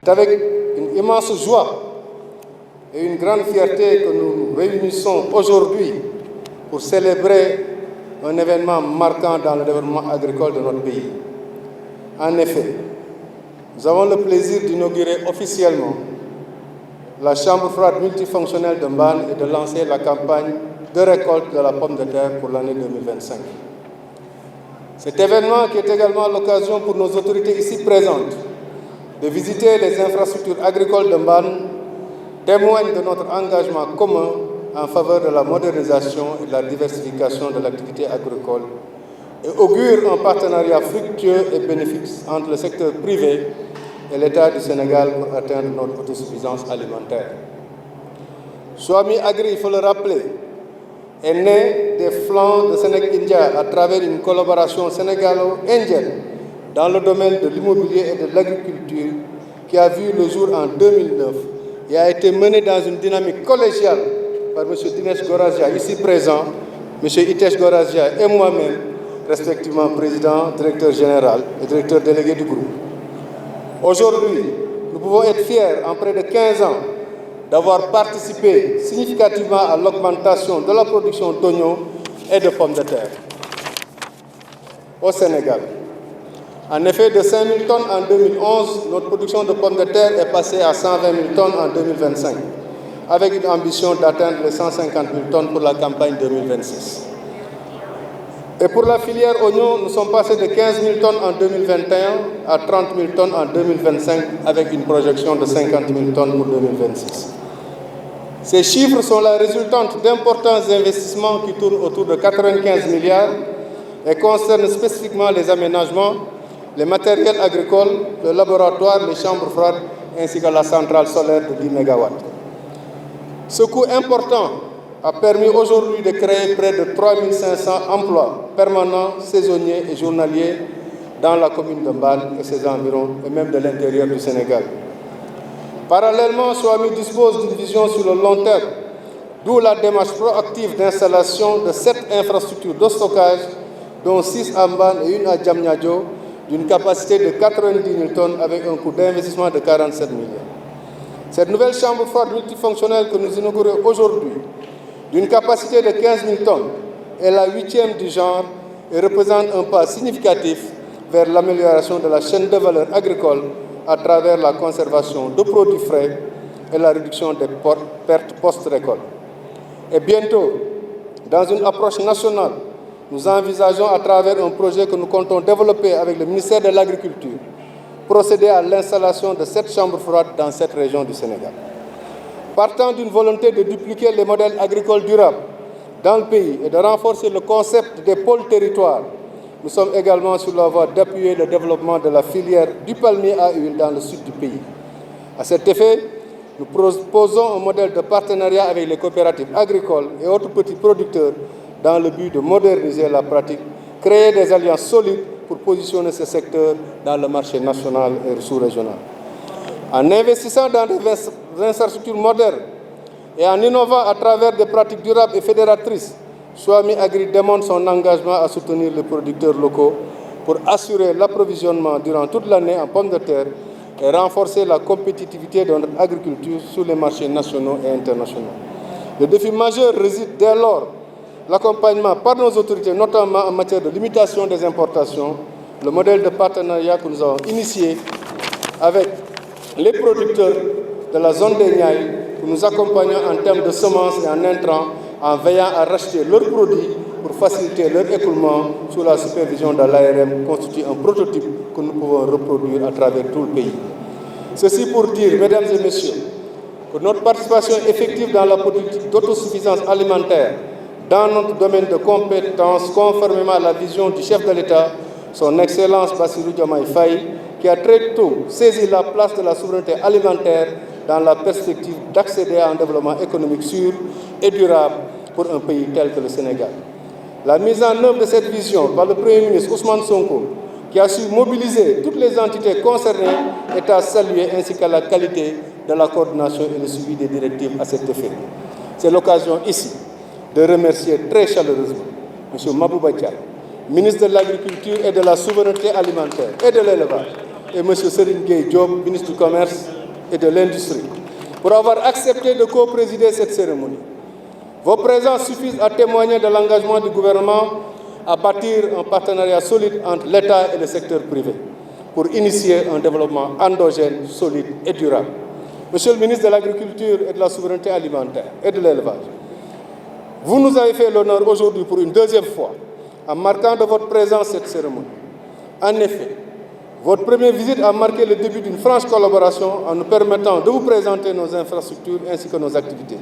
C'est avec une immense joie et une grande fierté que nous nous réunissons aujourd'hui pour célébrer un événement marquant dans le développement agricole de notre pays. En effet, nous avons le plaisir d'inaugurer officiellement la chambre froide multifonctionnelle de Mbane et de lancer la campagne de récolte de la pomme de terre pour l'année 2025. Cet événement qui est également l'occasion pour nos autorités ici présentes de visiter les infrastructures agricoles de Mbane témoigne de notre engagement commun en faveur de la modernisation et de la diversification de l'activité agricole et augure un partenariat fructueux et bénéfique entre le secteur privé et l'État du Sénégal pour atteindre notre autosuffisance alimentaire. Swami Agri, il faut le rappeler, est né des flancs de Sénégal India à travers une collaboration sénégalo-indienne dans le domaine de l'immobilier et de l'agriculture qui a vu le jour en 2009 et a été menée dans une dynamique collégiale par M. Dinesh Goradia, ici présent, M. Hitesh Goradia et moi-même, respectivement président, directeur général et directeur délégué du groupe. Aujourd'hui, nous pouvons être fiers, en près de 15 ans, d'avoir participé significativement à l'augmentation de la production d'oignons et de pommes de terre au Sénégal. En effet, de 5 000 tonnes en 2011, notre production de pommes de terre est passée à 120 000 tonnes en 2025, avec une ambition d'atteindre les 150 000 tonnes pour la campagne 2026. Et pour la filière oignons, nous sommes passés de 15 000 tonnes en 2021 à 30 000 tonnes en 2025, avec une projection de 50 000 tonnes pour 2026. Ces chiffres sont la résultante d'importants investissements qui tournent autour de 95 milliards et concernent spécifiquement les aménagements, les matériels agricoles, le laboratoire, les chambres froides ainsi que la centrale solaire de 10 MW. Ce coût important a permis aujourd'hui de créer près de 3 500 emplois permanents, saisonniers et journaliers dans la commune de Mbane et ses environs, et même de l'intérieur du Sénégal. Parallèlement, Swami dispose d'une vision sur le long terme, d'où la démarche proactive d'installation de 7 infrastructures de stockage, dont 6 à Mbane et une à Diamniadio, d'une capacité de 90 000 tonnes avec un coût d'investissement de 47 millions. Cette nouvelle chambre froide multifonctionnelle que nous inaugurons aujourd'hui, d'une capacité de 15 000 tonnes, est la 8e du genre et représente un pas significatif vers l'amélioration de la chaîne de valeur agricole à travers la conservation de produits frais et la réduction des pertes post-récolte. Et bientôt, dans une approche nationale, nous envisageons à travers un projet que nous comptons développer avec le ministère de l'Agriculture, procéder à l'installation de 7 chambres froides dans cette région du Sénégal. Partant d'une volonté de dupliquer les modèles agricoles durables dans le pays et de renforcer le concept des pôles territoires, nous sommes également sur la voie d'appuyer le développement de la filière du palmier à huile dans le sud du pays. À cet effet, nous proposons un modèle de partenariat avec les coopératives agricoles et autres petits producteurs dans le but de moderniser la pratique, créer des alliances solides pour positionner ce secteur dans le marché national et sous-régional. En investissant dans des infrastructures modernes et en innovant à travers des pratiques durables et fédératrices, Swami Agri démontre son engagement à soutenir les producteurs locaux pour assurer l'approvisionnement durant toute l'année en pommes de terre et renforcer la compétitivité de notre agriculture sur les marchés nationaux et internationaux. Le défi majeur réside dès lors l'accompagnement par nos autorités, notamment en matière de limitation des importations, le modèle de partenariat que nous avons initié avec les producteurs de la zone des Niayes, que nous accompagnons en termes de semences et en intrants, en veillant à racheter leurs produits pour faciliter leur écoulement sous la supervision de l'ARM, constitue un prototype que nous pouvons reproduire à travers tout le pays. Ceci pour dire, mesdames et messieurs, que notre participation effective dans la politique d'autosuffisance alimentaire dans notre domaine de compétences, conformément à la vision du chef de l'État, son Excellence Bassirou Diomaye Faye, qui a très tôt saisi la place de la souveraineté alimentaire dans la perspective d'accéder à un développement économique sûr et durable pour un pays tel que le Sénégal. La mise en œuvre de cette vision par le Premier ministre Ousmane Sonko, qui a su mobiliser toutes les entités concernées, est à saluer, ainsi qu'à la qualité de la coordination et le suivi des directives à cet effet. C'est l'occasion ici de remercier très chaleureusement M. Mabouba Diagne, ministre de l'Agriculture et de la Souveraineté alimentaire et de l'Élevage, et M. Serigne Gueye Diop, ministre du Commerce, et de l'industrie pour avoir accepté de co-présider cette cérémonie. Vos présences suffisent à témoigner de l'engagement du gouvernement à bâtir un partenariat solide entre l'État et le secteur privé pour initier un développement endogène, solide et durable. Monsieur le ministre de l'Agriculture et de la Souveraineté alimentaire et de l'Élevage, vous nous avez fait l'honneur aujourd'hui pour une deuxième fois en marquant de votre présence cette cérémonie. En effet, votre première visite a marqué le début d'une franche collaboration en nous permettant de vous présenter nos infrastructures ainsi que nos activités.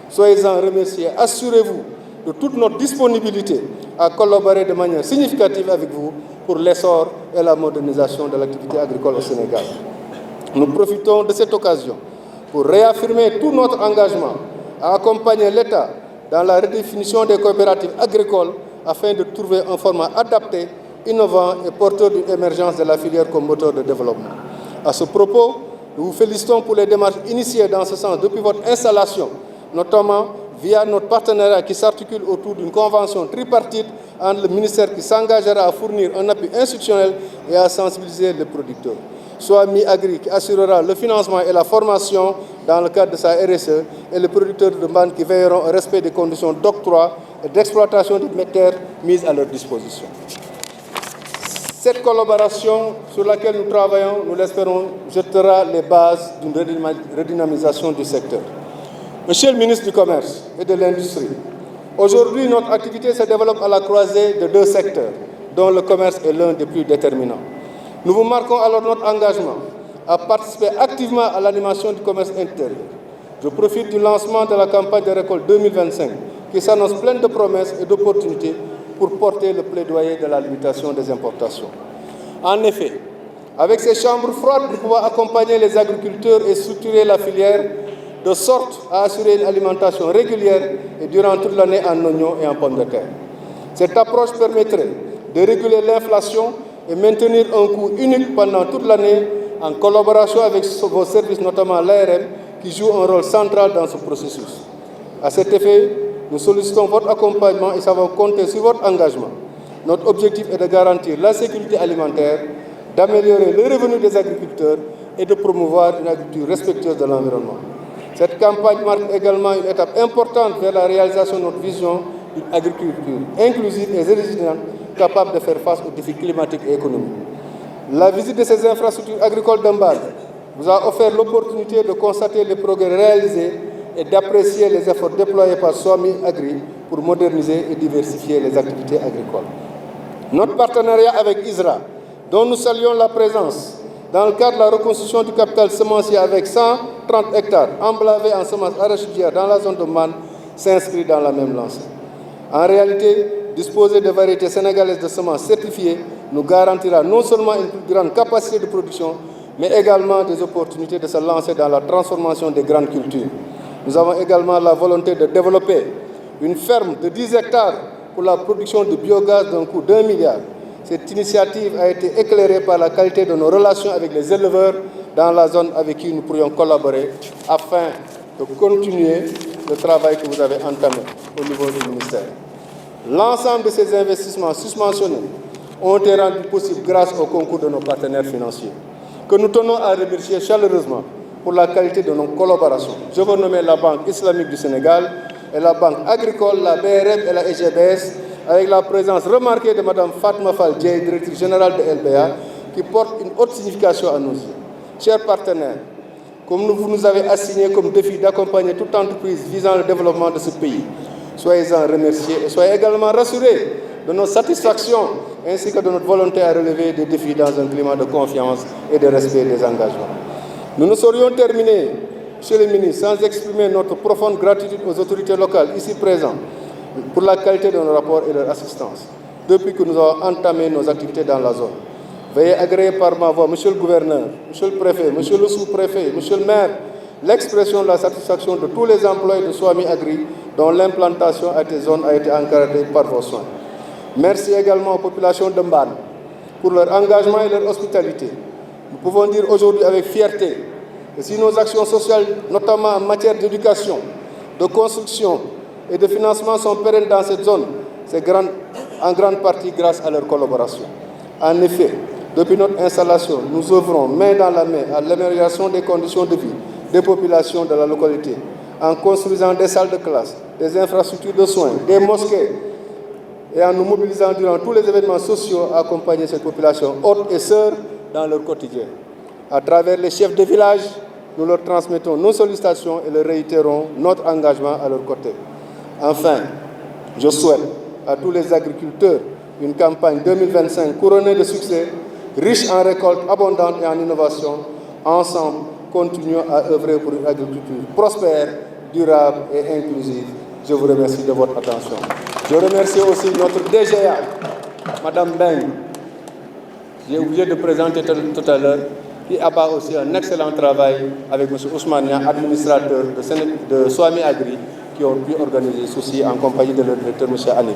Soyez-en remerciés. Assurez-vous de toute notre disponibilité à collaborer de manière significative avec vous pour l'essor et la modernisation de l'activité agricole au Sénégal. Nous profitons de cette occasion pour réaffirmer tout notre engagement à accompagner l'État dans la redéfinition des coopératives agricoles afin de trouver un format adapté, innovant et porteur d'une émergence de la filière comme moteur de développement. À ce propos, nous vous félicitons pour les démarches initiées dans ce sens depuis votre installation, notamment via notre partenariat qui s'articule autour d'une convention tripartite entre le ministère qui s'engagera à fournir un appui institutionnel et à sensibiliser les producteurs. Soit Mi-Agri qui assurera le financement et la formation dans le cadre de sa RSE et les producteurs de bandes qui veilleront au respect des conditions d'octroi et d'exploitation des terres mises à leur disposition. Cette collaboration sur laquelle nous travaillons, nous l'espérons, jettera les bases d'une redynamisation du secteur. Monsieur le ministre du Commerce et de l'Industrie, aujourd'hui notre activité se développe à la croisée de deux secteurs, dont le commerce est l'un des plus déterminants. Nous vous marquons alors notre engagement à participer activement à l'animation du commerce intérieur. Je profite du lancement de la campagne de récolte 2025 qui s'annonce pleine de promesses et d'opportunités pour porter le plaidoyer de la limitation des importations. En effet, avec ces chambres froides, nous pouvons accompagner les agriculteurs et structurer la filière de sorte à assurer une alimentation régulière et durant toute l'année en oignons et en pommes de terre. Cette approche permettrait de réguler l'inflation et maintenir un coût unique pendant toute l'année en collaboration avec vos services, notamment l'ARM, qui joue un rôle central dans ce processus. À cet effet, nous sollicitons votre accompagnement et savons compter sur votre engagement. Notre objectif est de garantir la sécurité alimentaire, d'améliorer le revenu des agriculteurs et de promouvoir une agriculture respectueuse de l'environnement. Cette campagne marque également une étape importante vers la réalisation de notre vision d'une agriculture inclusive et résiliente, capable de faire face aux défis climatiques et économiques. La visite de ces infrastructures agricoles d'Ambal vous a offert l'opportunité de constater les progrès réalisés et d'apprécier les efforts déployés par Swami Agri pour moderniser et diversifier les activités agricoles. Notre partenariat avec ISRA, dont nous saluons la présence dans le cadre de la reconstruction du capital semencier avec 130 hectares emblavés en semences arachidières dans la zone de Man, s'inscrit dans la même lancée. En réalité, disposer de variétés sénégalaises de semences certifiées nous garantira non seulement une plus grande capacité de production, mais également des opportunités de se lancer dans la transformation des grandes cultures. Nous avons également la volonté de développer une ferme de 10 hectares pour la production de biogaz d'un coût d'1 milliard. Cette initiative a été éclairée par la qualité de nos relations avec les éleveurs dans la zone avec qui nous pourrions collaborer afin de continuer le travail que vous avez entamé au niveau du ministère. L'ensemble de ces investissements susmentionnés ont été rendus possibles grâce au concours de nos partenaires financiers, que nous tenons à remercier chaleureusement pour la qualité de nos collaborations. Je veux nommer la Banque islamique du Sénégal et la Banque agricole, la BRM et la EGBS, avec la présence remarquée de Mme Fatma Fall Dieye, directrice générale de LBA, qui porte une haute signification à nos yeux. Chers partenaires, comme vous nous avez assigné comme défi d'accompagner toute entreprise visant le développement de ce pays, soyez-en remerciés et soyez également rassurés de nos satisfactions ainsi que de notre volonté à relever des défis dans un climat de confiance et de respect des engagements. Nous ne saurions terminer, Monsieur le ministre, sans exprimer notre profonde gratitude aux autorités locales ici présentes pour la qualité de nos rapports et leur assistance depuis que nous avons entamé nos activités dans la zone. Veuillez agréer par ma voix, Monsieur le gouverneur, Monsieur le préfet, Monsieur le sous-préfet, Monsieur le maire, l'expression de la satisfaction de tous les employés de Swami Agri dont l'implantation à ces zones a été encadrée par vos soins. Merci également aux populations de Mbane pour leur engagement et leur hospitalité. Nous pouvons dire aujourd'hui avec fierté que si nos actions sociales, notamment en matière d'éducation, de construction et de financement sont pérennes dans cette zone, c'est en grande partie grâce à leur collaboration. En effet, Depuis notre installation, nous œuvrons main dans la main à l'amélioration des conditions de vie des populations de la localité, en construisant des salles de classe, des infrastructures de soins, des mosquées, et en nous mobilisant durant tous les événements sociaux à accompagner cette population hôtes et sœurs dans leur quotidien. À travers les chefs de village, nous leur transmettons nos sollicitations et leur réitérons notre engagement à leur côté. Enfin, je souhaite à tous les agriculteurs une campagne 2025 couronnée de succès, riche en récoltes abondantes et en innovation. Ensemble, continuons à œuvrer pour une agriculture prospère, durable et inclusive. Je vous remercie de votre attention. Je remercie aussi notre DGA, Madame Beng. J'ai oublié de présenter tout à l'heure, qui abat aussi un excellent travail avec M. Ousmane, administrateur de Swami Agri, qui ont pu organiser ceci en compagnie de leur directeur, M. Anil.